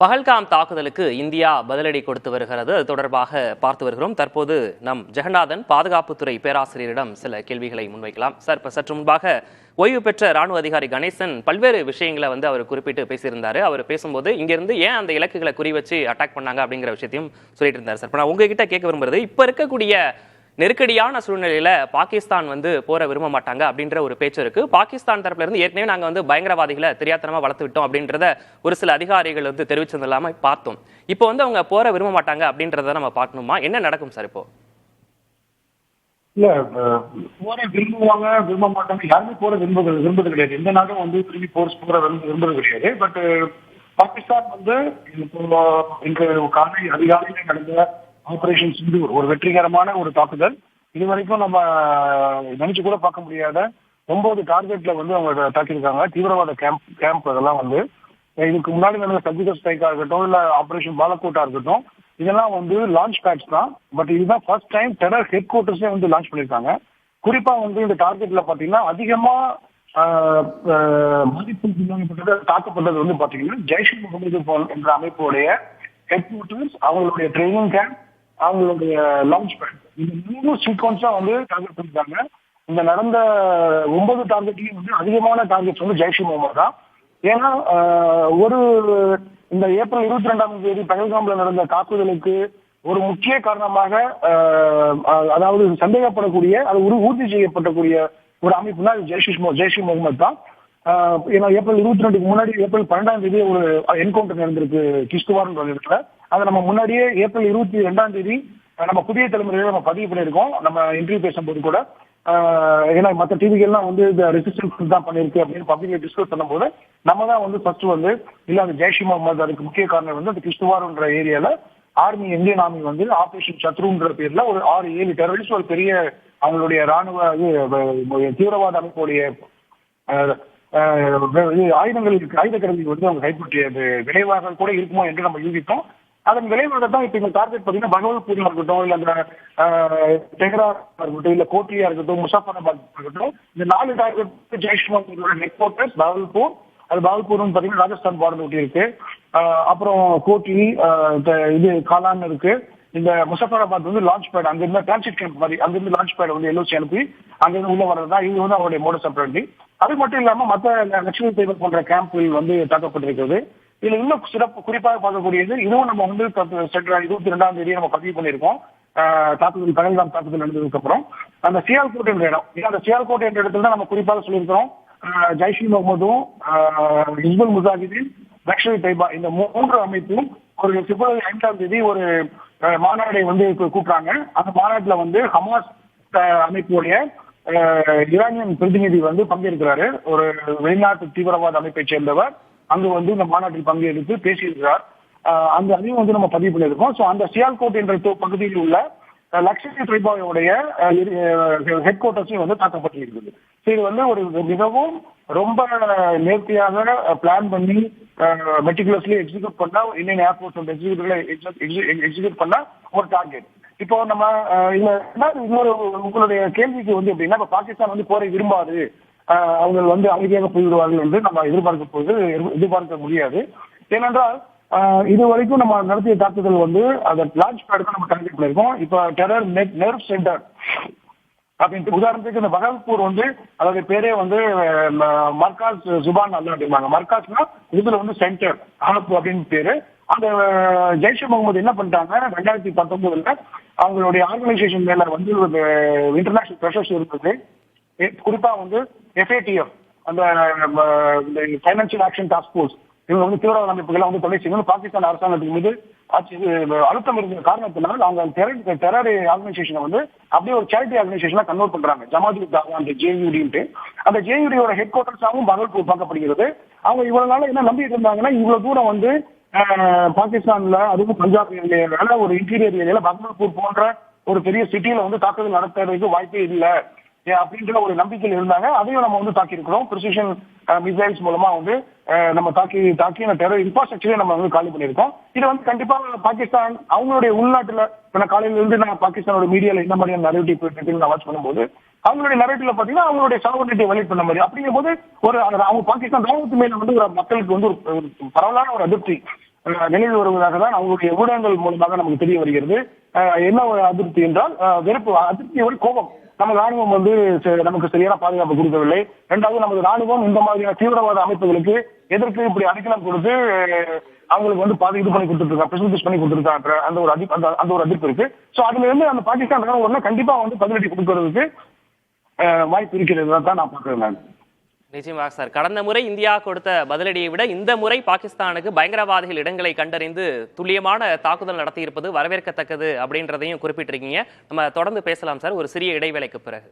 பஹல்காம் தாக்குதலுக்கு இந்தியா பதிலடி கொடுத்து வருகிறது. அது தொடர்பாக பார்த்து வருகிறோம். தற்போது நம் ஜெகநாதன் பாதுகாப்புத்துறை பேராசிரியரிடம் சில கேள்விகளை முன்வைக்கலாம். சார், இப்போ சற்று முன்பாக ஓய்வு பெற்ற ராணுவ அதிகாரி கணேசன் பல்வேறு விஷயங்களை அவர் குறிப்பிட்டு பேசியிருந்தாரு. அவர் பேசும்போது இங்கிருந்து ஏன் அந்த இலக்குகளை குறி வச்சு அட்டாக் பண்ணாங்க அப்படிங்கிற விஷயத்தையும் சொல்லிட்டு இருந்தார். சார், இப்போ நான் உங்ககிட்ட கேட்க விரும்புறது, இப்போ இருக்கக்கூடிய நெருக்கடியான சூழ்நிலையில பாகிஸ்தான் போற விரும்ப மாட்டாங்க அப்படின்ற ஒரு பேச்சு இருக்கு. பாகிஸ்தான் தரப்புல இருந்து ஏற்கனவே நாங்க பயங்கரவாதிகளை தெரியாத்தனமா வளர்த்து விட்டோம் அப்படின்றத ஒரு சில அதிகாரிகள் தெரிவிச்சது இல்லாம பார்த்தோம். இப்போ அவங்க போற விரும்ப மாட்டாங்க அப்படின்றத நம்ம பார்க்கணுமா? என்ன நடக்கும் சார் இப்போ? இல்ல, போற விரும்புவாங்க விரும்ப மாட்டாங்க, யாருமே போற விரும்புறது கிடையாது. எந்த நாடும் திரும்பி போற விரும்புறது கிடையாது. பட் பாகிஸ்தான் இப்போ இன்று காலை அதிகாலையில் நடந்த ஆபரேஷன் சிந்தூர் ஒரு வெற்றிகரமான ஒரு தாக்குதல். இதுவரைக்கும் நம்ம நினைச்சு கூட பார்க்க முடியாத 9 டார்கெட்ல அவங்க தாக்கியிருக்காங்க. தீவிரவாத கேம்ப் அதெல்லாம் இதுக்கு முன்னாடி நடந்த சர்ஜிக்கல் ஸ்ட்ரைக்கா இருக்கட்டும், இல்ல ஆபரேஷன் பாலக்கோட்டா இருக்கட்டும், இதெல்லாம் லான்ச் பேட்ச் தான். பட் இதுதான் ஃபர்ஸ்ட் டைம் டெரர் ஹெட் குவார்டர்ஸே லான்ச் பண்ணியிருக்காங்க. குறிப்பா இந்த டார்கெட்ல பாத்தீங்கன்னா அதிகமா மதிப்பு தாக்கப்பட்டது பாத்தீங்கன்னா ஜெய்ஷ் இ முகமது என்ற அமைப்புடைய ஹெட் குவார்டர்ஸ், அவங்களுடைய ட்ரைனிங் கேம்ப், அவங்களுடைய லான்ச் பேட், இந்த 3 சீக்வன்ஸா டார்கெட் பண்ணிருக்காங்க. இந்த நடந்த 9 டார்கெட்லயும் அதிகமான டார்கெட்ஸ் ஜெய்ஷ் இ முகமது தான். ஏன்னா இந்த ஏப்ரல் 22ஆம் தேதி பஹல்காம்ல நடந்த தாக்குதலுக்கு ஒரு முக்கிய காரணமாக அதாவது சந்தேகப்படக்கூடிய அது உறுதி செய்யப்படக்கூடிய ஒரு அமைப்புனா ஜெய்ஷ் இ முகமது தான். ஏன்னா ஏப்ரல் 22க்கு முன்னாடி ஏப்ரல் 12ஆம் தேதி ஒரு என்கவுண்டர் நடந்திருக்கு கிஷ்துவார்ன்ற இடத்துல. அதை நம்ம முன்னாடியே ஏப்ரல் 22ஆம் தேதி நம்ம புதிய தலைமுறையில நம்ம பதிவு பண்ணியிருக்கோம். நம்ம இன்டர்வியூ பேசும்போது கூட ஏன்னா மற்ற டிவிகள்லாம் இந்த ரெசிஸ்டன்ஸ் தான் பண்ணிருக்கு அப்படின்னு பப்ளிக்ல டிஸ்கஸ் பண்ணும்போது நம்ம தான் ஃபர்ஸ்ட் இல்ல அந்த ஜெய்ஷ் இ முகமது அதுக்கு முக்கிய காரணம் அந்த கிஷ்துவார்ன்ற ஏரியால ஆர்மி இந்தியன் ஆர்மி ஆபரேஷன் சத்ருன்ற பேர்ல ஒரு 6-7 டெரரிஸ்ட் ஒரு பெரிய அவங்களுடைய ராணுவ தீவிரவாத அமைப்புடைய ஆயுத கருவிகள் அவங்க கைப்பற்றியது விளைவாக கூட இருக்குமோ என்று நம்ம யூகித்தோம். அதன் விளைவாக தான் இப்ப இந்த டார்கெட் பாத்தீங்கன்னா பகவல்பூர்ல இருக்கட்டும், இல்ல அந்த டெஹ்ரான் இருக்கட்டும், இல்ல கோட்லியா இருக்கட்டும், முசாஃபராபாத் இருக்கட்டும், இந்த 4 target Jaish e Mohammed head quarters Bahawalpur. அது பகவல்பூர்னு பாத்தீங்கன்னா ராஜஸ்தான் பார்டர் ஒட்டி இருக்கு. அப்புறம் கோட்லி, காலான் இருக்கு. இந்த முசாஃபராபாத் லான்ச் பேட், அங்கிருந்த டிரான்சிட் கேம்ப் மாதிரி அங்கிருந்து லான்ச் பேட் எல்ஓசி அனுப்பி அங்கிருந்து உள்ள வர்றதா இது அவருடைய மோடஸ் ஆபரண்டி. அது மட்டும் இல்லாம மற்ற நக்சல் தேவர் போன்ற கேம்பில் தாக்கப்பட்டிருக்கிறது. இதுல இன்னும் சிறப்பு குறிப்பாக பார்க்கக்கூடியது, இதுவும் நம்ம சென்ற 22ஆம் தேதி நம்ம பதிவு பண்ணியிருக்கோம். தாக்குதல் பஹல்காம் தாக்குதல் நடந்ததுக்கு அப்புறம் அந்த சியால்கோட் என்ற இடம், அந்த சியால்கோட் என்ற இடத்துல தான் நம்ம குறிப்பாக சொல்லியிருக்கிறோம். ஜெய்ஷ் இ முகமதும், ஹிஸ்புல் முஜாஹிதீன், லஷ்கர் இ தொய்பா இந்த 3 அமைப்பும் ஒரு பிப்ரவரி 5ஆம் தேதி ஒரு மாநாடை கூப்பிட்டாங்க. அந்த மாநாட்டுல ஹமாஸ் அமைப்புடைய ஈரானியன் பிரதிநிதி பங்கேற்கிறாரு. ஒரு வெளிநாட்டு தீவிரவாத அமைப்பை சேர்ந்தவர் அங்கு இந்த மாநாட்டில் பங்கேற்று பேசியிருக்கிறார். அந்த அதையும் நம்ம பதிவு பண்ணியிருக்கோம். ஸோ அந்த சியால்கோட் என்ற பகுதியில் உள்ள லஷ்கர் இ தொய்பாவுடைய ஹெட் குவார்டர்ஸையும் தாக்கப்பட்டிருக்கிறது. இது ஒரு மிகவும் ரொம்ப நேர்த்தியாக பிளான் பண்ணி மெட்டிகுலஸ்லி எக்ஸிக்யூட் பண்ண இந்தியன் ஏர்போர்ட் எக்ஸிக்யூட் பண்ண ஒரு டார்கெட். இப்போ நம்ம இன்னொரு உங்களுடைய கேள்விக்கு எப்படின்னா, இப்ப பாகிஸ்தான் போரை விரும்பாது, அவங்க அமைதியாக போய்விடுவார்கள் என்று நம்ம எதிர்பார்க்க முடியாது. ஏனென்றால் இது வரைக்கும் நம்ம நடத்திய தாக்குதல் அந்த லான்ச் பேட் நம்ம டார்கெட் பண்ணிருக்கோம். இப்ப டெரர் நெர்வ் சென்டர் அப்படின்ட்டு உதாரணத்துக்கு இந்த பகல்பூர் அதோட பேரே மர்காஸ் ஜுபான் அல்ல அப்படிம்பாங்க. மர்காஸ்னா இதுல சென்டர் அனப்பு அப்படின்னு பேரு. அந்த ஜெய்ஷ் இ முகமது என்ன பண்ணிட்டாங்க, 2019 அவங்களுடைய ஆர்கனைசேஷன் மேல இன்டர்நேஷனல் ப்ரெஷர்ஸ் இருந்தது. குறிப்பா FATF அந்த பைனான்சியல் ஆக்ஷன் டாஸ்க் போர்ஸ் இவங்க தீவிரவாத அமைப்புகளை தொலை செய்யணும் பாகிஸ்தான் அரசாங்கத்துக்கு மீது அழுத்தம் இருந்த காரணத்தினால் அவங்க டெரர் ஆர்கனைசேஷனை அப்படியே ஒரு சேரிட்டி ஆர்கனைசேஷனா கன்வெர்ட் பண்றாங்க. ஜமாத் உத் தாவா அந்த JUD. அந்த JUD ஹெட் குவார்டர்ஸாகவும் பகல்பூர் பார்க்கப்படுகிறது. அவங்க இவ்வளவு நாள் என்ன நம்பிட்டு இருந்தாங்கன்னா, இவ்வளவு தூரம் பாகிஸ்தான்ல அதுவும் பஞ்சாப் ஏரியால ஒரு இன்டீரியர் ஏரியால பகல்பூர் போன்ற ஒரு பெரிய சிட்டியில தாக்குதல் நடத்துறதுக்கு வாய்ப்பே இல்லை அப்படின்ற ஒரு நம்பிக்கையில் இருந்தாங்க. அதையும் நம்ம தாக்கியிருக்கிறோம். பிரிசிஷன் மிசைல்ஸ் மூலமா நம்ம தாக்கி அந்த டெரர் இன்ஃப்ராஸ்ட்ரக்சரையும் நம்ம காலி பண்ணியிருக்கோம். இது கண்டிப்பா பாகிஸ்தான் அவங்களுடைய உள்நாட்டுல காலையில இருந்து நான் பாகிஸ்தானோட மீடியால என்ன மாதிரியான நரேட்டிவ் போயிட்டு நான் வாட்ச் பண்ணும்போது அவங்களுடைய நரேட்டிவ்ல பாத்தீங்கன்னா அவங்களுடைய சாவர்னிட்டியை வலிட் பண்ண மாதிரி அப்படிங்கும் போது அவங்க பாகிஸ்தான் ராணுவத்து மேல ஒரு மக்களுக்கு ஒரு பரவலான ஒரு அதிருப்தி நினைவு வருவதாக தான் அவங்களுடைய ஊடகங்கள் மூலமாக நமக்கு தெரிய வருகிறது. என்ன ஒரு அதிருப்தி என்றால் வெறுப்பு, அதிருப்தியோட கோபம். நமது ராணுவம் வந்து நமக்கு சரியான பாதுகாப்பு கொடுக்கவில்லை. இரண்டாவது, நமது ராணுவம் இந்த மாதிரியான தீவிரவாத அமைப்புகளுக்கு எதற்கு இப்படி அடைக்கலம் கொடுத்து அவங்களுக்கு வந்து இது பண்ணி கொடுத்துருக்காங்க, ஃபெசிலிட்டிஸ் பண்ணி கொடுத்துருக்காங்க, அந்த ஒரு அதிர்ப்பு இருக்கு. சோ அதுல இருந்து அந்த பாகிஸ்தான் ராணுவம் கண்டிப்பா வந்து பதிலடி கொடுக்கறதுக்கு வாய்ப்பு இருக்கிறது தான் நான் பாக்குறேன். நான் நிச்சயமாக சார், கடந்த முறை இந்தியா கொடுத்த பதிலடியை விட இந்த முறை பாகிஸ்தானுக்கு பயங்கரவாதிகள் இடங்களை கண்டறிந்து துல்லியமான தாக்குதல் நடத்தியிருப்பது வரவேற்கத்தக்கது அப்படின்றதையும் குறிப்பிட்டிருக்கீங்க. நம்ம தொடர்ந்து பேசலாம் சார், ஒரு சிறிய இடைவேளைக்கு பிறகு.